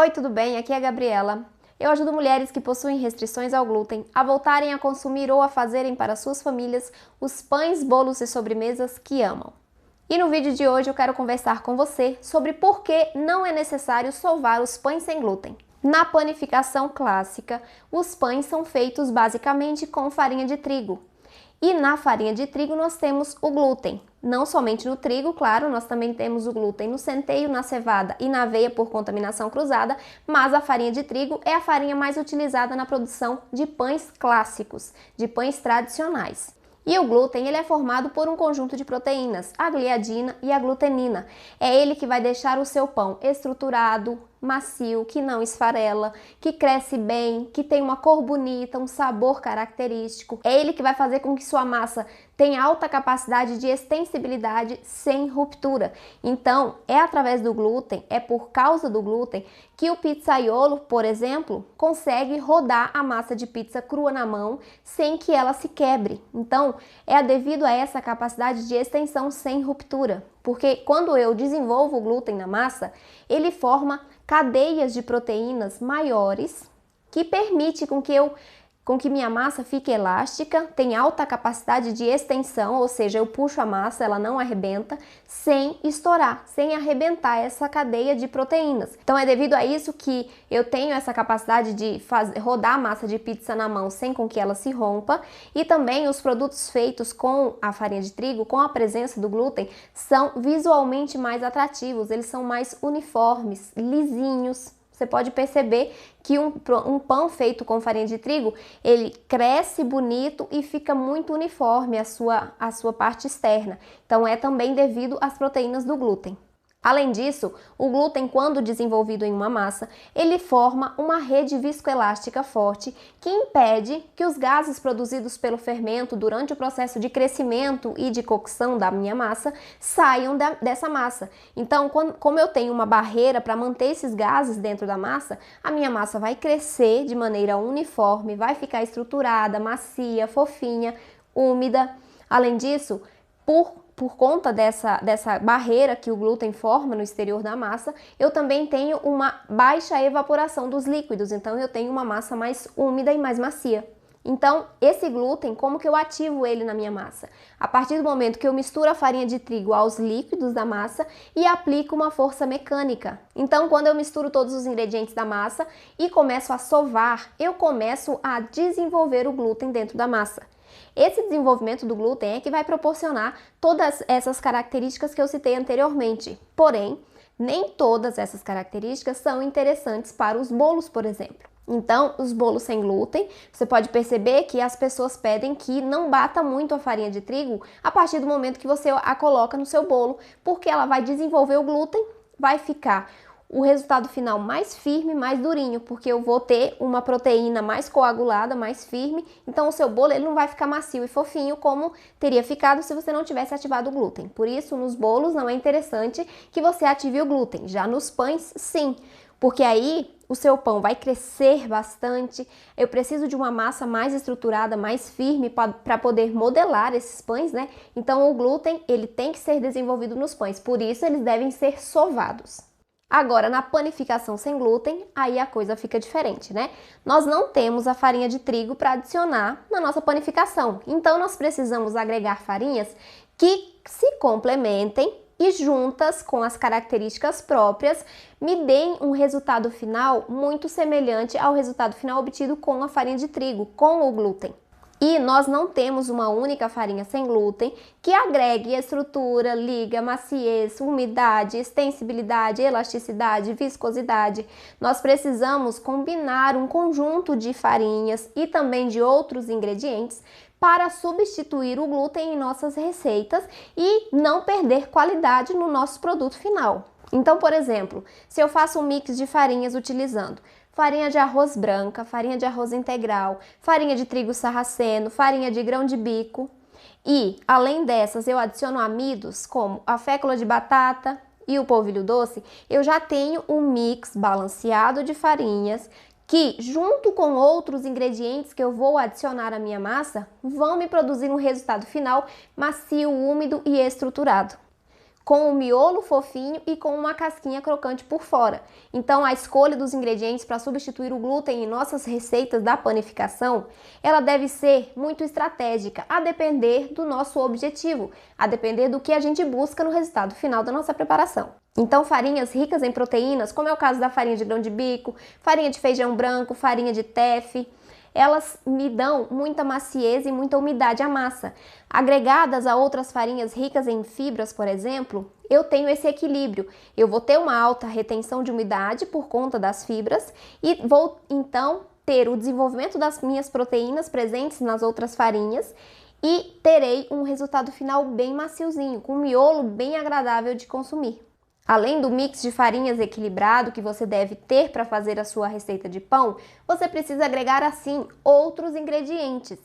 Oi, tudo bem? Aqui é a Gabriela. Eu ajudo mulheres que possuem restrições ao glúten a voltarem a consumir ou a fazerem para suas famílias os pães, bolos e sobremesas que amam. E no vídeo de hoje eu quero conversar com você sobre por que não é necessário sovar os pães sem glúten. Na panificação clássica, os pães são feitos basicamente com farinha de trigo. E na farinha de trigo nós temos o glúten. Não somente no trigo, claro, nós também temos o glúten no centeio, na cevada e na aveia por contaminação cruzada, mas a farinha de trigo é a farinha mais utilizada na produção de pães clássicos, de pães tradicionais. E o glúten, ele é formado por um conjunto de proteínas, a gliadina e a glutenina. É ele que vai deixar o seu pão estruturado, macio, que não esfarela, que cresce bem, que tem uma cor bonita, um sabor característico. É ele que vai fazer com que sua massa tenha alta capacidade de extensibilidade sem ruptura. Então, é através do glúten, é por causa do glúten, que o pizzaiolo, por exemplo, consegue rodar a massa de pizza crua na mão sem que ela se quebre. Então, é devido a essa capacidade de extensão sem ruptura. Porque quando eu desenvolvo o glúten na massa, ele forma cadeias de proteínas maiores que permite com que minha massa fique elástica, tem alta capacidade de extensão, ou seja, eu puxo a massa, ela não arrebenta, sem estourar, sem arrebentar essa cadeia de proteínas. Então é devido a isso que eu tenho essa capacidade de rodar a massa de pizza na mão sem com que ela se rompa, e também os produtos feitos com a farinha de trigo, com a presença do glúten, são visualmente mais atrativos, eles são mais uniformes, lisinhos. Você pode perceber que um pão feito com farinha de trigo, ele cresce bonito e fica muito uniforme a sua parte externa. Então é também devido às proteínas do glúten. Além disso, o glúten, quando desenvolvido em uma massa, ele forma uma rede viscoelástica forte que impede que os gases produzidos pelo fermento durante o processo de crescimento e de cocção da minha massa saiam dessa massa. Então, como eu tenho uma barreira para manter esses gases dentro da massa, a minha massa vai crescer de maneira uniforme, vai ficar estruturada, macia, fofinha, úmida. Além disso, por conta dessa barreira que o glúten forma no exterior da massa, eu também tenho uma baixa evaporação dos líquidos, então eu tenho uma massa mais úmida e mais macia. Então, esse glúten, como que eu ativo ele na minha massa? A partir do momento que eu misturo a farinha de trigo aos líquidos da massa e aplico uma força mecânica. Então, quando eu misturo todos os ingredientes da massa e começo a sovar, eu começo a desenvolver o glúten dentro da massa. Esse desenvolvimento do glúten é que vai proporcionar todas essas características que eu citei anteriormente. Porém, nem todas essas características são interessantes para os bolos, por exemplo. Então, os bolos sem glúten, você pode perceber que as pessoas pedem que não bata muito a farinha de trigo a partir do momento que você a coloca no seu bolo, porque ela vai desenvolver o glúten, vai ficar o resultado final mais firme, mais durinho, porque eu vou ter uma proteína mais coagulada, mais firme, então o seu bolo ele não vai ficar macio e fofinho como teria ficado se você não tivesse ativado o glúten. Por isso, nos bolos não é interessante que você ative o glúten, já nos pães sim, porque aí o seu pão vai crescer bastante, eu preciso de uma massa mais estruturada, mais firme para poder modelar esses pães, né? Então o glúten ele tem que ser desenvolvido nos pães, por isso eles devem ser sovados. Agora, na panificação sem glúten, aí a coisa fica diferente, né? Nós não temos a farinha de trigo para adicionar na nossa panificação. Então, nós precisamos agregar farinhas que se complementem e juntas com as características próprias me deem um resultado final muito semelhante ao resultado final obtido com a farinha de trigo, com o glúten. E nós não temos uma única farinha sem glúten que agregue estrutura, liga, maciez, umidade, extensibilidade, elasticidade, viscosidade. Nós precisamos combinar um conjunto de farinhas e também de outros ingredientes para substituir o glúten em nossas receitas e não perder qualidade no nosso produto final. Então, por exemplo, se eu faço um mix de farinhas utilizando farinha de arroz branca, farinha de arroz integral, farinha de trigo sarraceno, farinha de grão de bico e, além dessas, eu adiciono amidos como a fécula de batata e o polvilho doce, eu já tenho um mix balanceado de farinhas que, junto com outros ingredientes que eu vou adicionar à minha massa, vão me produzir um resultado final macio, úmido e estruturado. com o miolo fofinho e com uma casquinha crocante por fora. Então, a escolha dos ingredientes para substituir o glúten em nossas receitas da panificação, ela deve ser muito estratégica, a depender do nosso objetivo, a depender do que a gente busca no resultado final da nossa preparação. Então, farinhas ricas em proteínas, como é o caso da farinha de grão de bico, farinha de feijão branco, farinha de teff, elas me dão muita maciez e muita umidade à massa. Agregadas a outras farinhas ricas em fibras, por exemplo, eu tenho esse equilíbrio. Eu vou ter uma alta retenção de umidade por conta das fibras e vou então ter o desenvolvimento das minhas proteínas presentes nas outras farinhas e terei um resultado final bem maciozinho, com um miolo bem agradável de consumir. Além do mix de farinhas equilibrado que você deve ter para fazer a sua receita de pão, você precisa agregar assim outros ingredientes,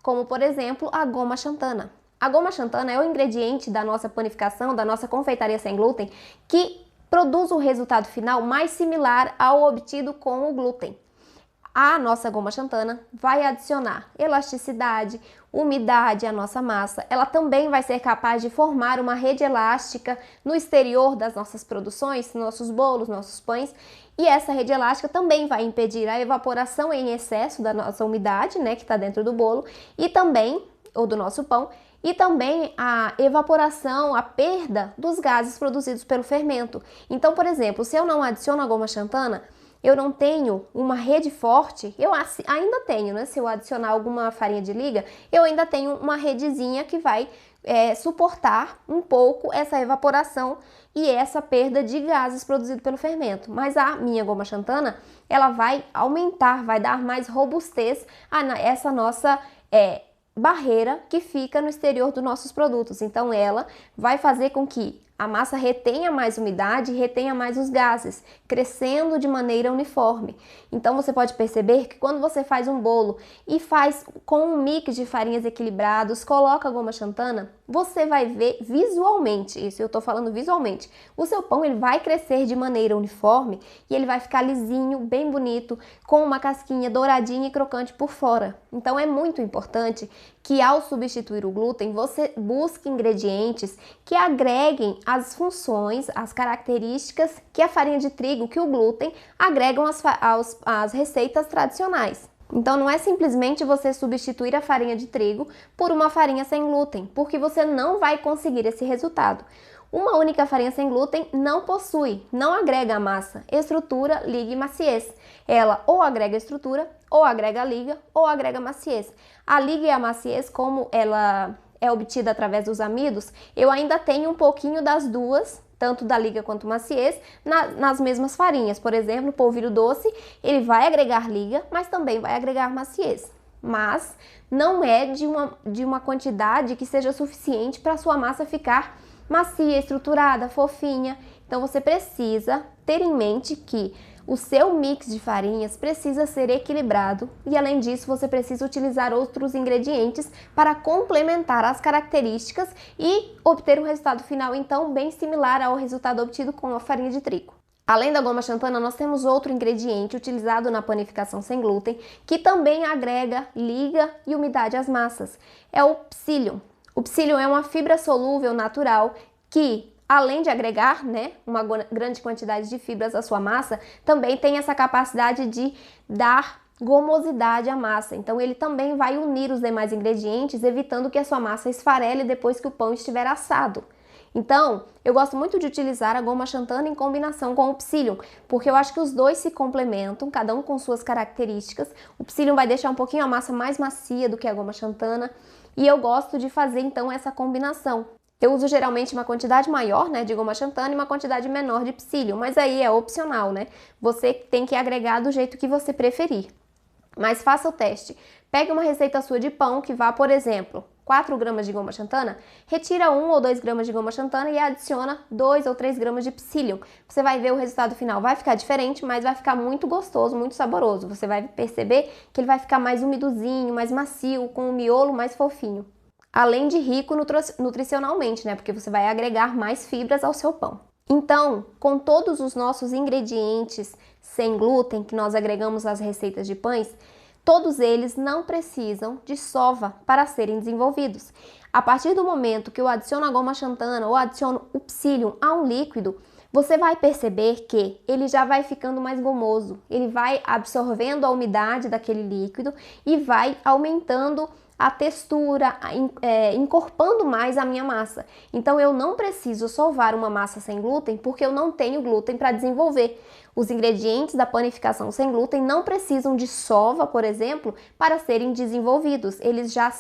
como por exemplo a goma xantana. A goma xantana é o ingrediente da nossa panificação, da nossa confeitaria sem glúten, que produz o resultado final mais similar ao obtido com o glúten. A nossa goma xantana vai adicionar elasticidade, umidade à nossa massa. Ela também vai ser capaz de formar uma rede elástica no exterior das nossas produções, nossos bolos, nossos pães. E essa rede elástica também vai impedir a evaporação em excesso da nossa umidade, né, que está dentro do bolo, e também, ou do nosso pão, e também a evaporação, a perda dos gases produzidos pelo fermento. Então, por exemplo, se eu não adiciono a goma xantana, eu não tenho uma rede forte, eu ainda tenho, né? Se eu adicionar alguma farinha de liga, eu ainda tenho uma redezinha que vai suportar um pouco essa evaporação e essa perda de gases produzido pelo fermento. Mas a minha goma xantana, ela vai aumentar, vai dar mais robustez a essa nossa barreira que fica no exterior dos nossos produtos. Então ela vai fazer com que a massa retenha mais umidade e retenha mais os gases, crescendo de maneira uniforme. Então você pode perceber que quando você faz um bolo e faz com um mix de farinhas equilibrados, coloca a goma xantana, você vai ver visualmente, isso eu tô falando visualmente, o seu pão ele vai crescer de maneira uniforme e ele vai ficar lisinho, bem bonito, com uma casquinha douradinha e crocante por fora. Então é muito importante que ao substituir o glúten, você busque ingredientes que agreguem as funções, as características que a farinha de trigo, que o glúten, agregam às receitas tradicionais. Então não é simplesmente você substituir a farinha de trigo por uma farinha sem glúten, porque você não vai conseguir esse resultado. Uma única farinha sem glúten não agrega a massa, estrutura, liga e maciez. Ela ou agrega estrutura, ou agrega liga, ou agrega maciez. A liga e a maciez, como ela é obtida através dos amidos, eu ainda tenho um pouquinho das duas, tanto da liga quanto maciez, nas mesmas farinhas. Por exemplo, o polvilho doce, ele vai agregar liga, mas também vai agregar maciez. Mas não é de uma quantidade que seja suficiente para a sua massa ficar macia, estruturada, fofinha. Então você precisa ter em mente que o seu mix de farinhas precisa ser equilibrado e, além disso, você precisa utilizar outros ingredientes para complementar as características e obter um resultado final, então, bem similar ao resultado obtido com a farinha de trigo. Além da goma xantana, nós temos outro ingrediente utilizado na panificação sem glúten, que também agrega liga e umidade às massas. É o psyllium. O psyllium é uma fibra solúvel natural que, além de agregar, né, uma grande quantidade de fibras à sua massa, também tem essa capacidade de dar gomosidade à massa. Então ele também vai unir os demais ingredientes, evitando que a sua massa esfarele depois que o pão estiver assado. Então, eu gosto muito de utilizar a goma xantana em combinação com o psyllium, porque eu acho que os dois se complementam, cada um com suas características. O psyllium vai deixar um pouquinho a massa mais macia do que a goma xantana, e eu gosto de fazer então essa combinação. Eu uso geralmente uma quantidade maior, né, de goma xantana e uma quantidade menor de psyllium, mas aí é opcional, né? Você tem que agregar do jeito que você preferir. Mas faça o teste. Pegue uma receita sua de pão que vá, por exemplo, 4 gramas de goma xantana, retira 1 ou 2 gramas de goma xantana e adiciona 2 ou 3 gramas de psyllium. Você vai ver o resultado final. Vai ficar diferente, mas vai ficar muito gostoso, muito saboroso. Você vai perceber que ele vai ficar mais umidozinho, mais macio, com o miolo mais fofinho. Além de rico nutricionalmente, né? Porque você vai agregar mais fibras ao seu pão. Então, com todos os nossos ingredientes sem glúten que nós agregamos às receitas de pães, todos eles não precisam de sova para serem desenvolvidos. A partir do momento que eu adiciono a goma xantana ou adiciono o psyllium a um líquido, você vai perceber que ele já vai ficando mais gomoso, ele vai absorvendo a umidade daquele líquido e vai aumentando a textura, encorpando mais a minha massa. Então eu não preciso sovar uma massa sem glúten porque eu não tenho glúten para desenvolver. Os ingredientes da panificação sem glúten não precisam de sova, por exemplo, para serem desenvolvidos. Eles já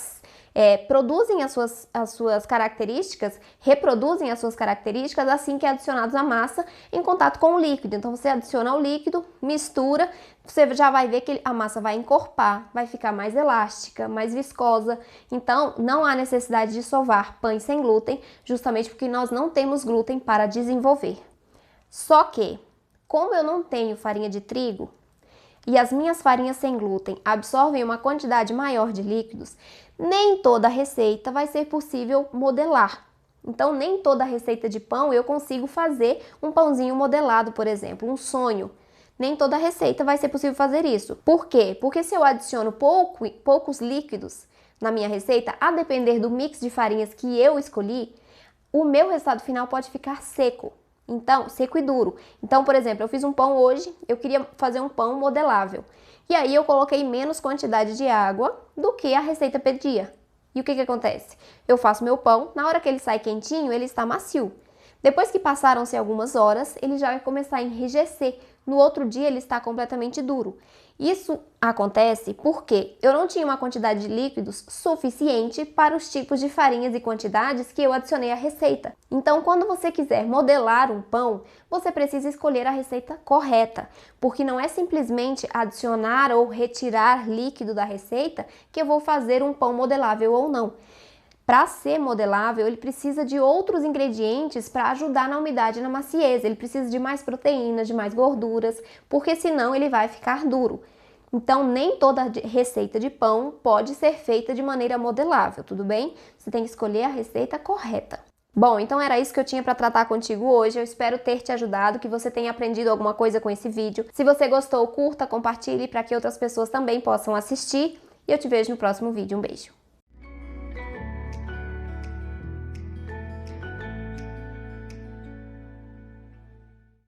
produzem as suas características, reproduzem as suas características assim que é adicionados a massa em contato com o líquido. Então você adiciona o líquido, mistura, você já vai ver que a massa vai encorpar, vai ficar mais elástica, mais viscosa. Então não há necessidade de sovar pães sem glúten, justamente porque nós não temos glúten para desenvolver. Só que, como eu não tenho farinha de trigo, e as minhas farinhas sem glúten absorvem uma quantidade maior de líquidos, nem toda receita vai ser possível modelar. Então, nem toda receita de pão eu consigo fazer um pãozinho modelado, por exemplo, um sonho. Nem toda receita vai ser possível fazer isso. Por quê? Porque se eu adiciono poucos líquidos na minha receita, a depender do mix de farinhas que eu escolhi, o meu resultado final pode ficar seco. Então, seco e duro. Então, por exemplo, eu fiz um pão hoje, eu queria fazer um pão modelável. E aí eu coloquei menos quantidade de água do que a receita pedia. E o que acontece? Eu faço meu pão, na hora que ele sai quentinho, ele está macio. Depois que passaram-se algumas horas, ele já vai começar a enrijecer. No outro dia, ele está completamente duro. Isso acontece porque eu não tinha uma quantidade de líquidos suficiente para os tipos de farinhas e quantidades que eu adicionei à receita. Então, quando você quiser modelar um pão, você precisa escolher a receita correta, porque não é simplesmente adicionar ou retirar líquido da receita que eu vou fazer um pão modelável ou não. Para ser modelável, ele precisa de outros ingredientes para ajudar na umidade e na maciez. Ele precisa de mais proteínas, de mais gorduras, porque senão ele vai ficar duro. Então, nem toda receita de pão pode ser feita de maneira modelável, tudo bem? Você tem que escolher a receita correta. Bom, então era isso que eu tinha para tratar contigo hoje. Eu espero ter te ajudado, que você tenha aprendido alguma coisa com esse vídeo. Se você gostou, curta, compartilhe para que outras pessoas também possam assistir. E eu te vejo no próximo vídeo. Um beijo!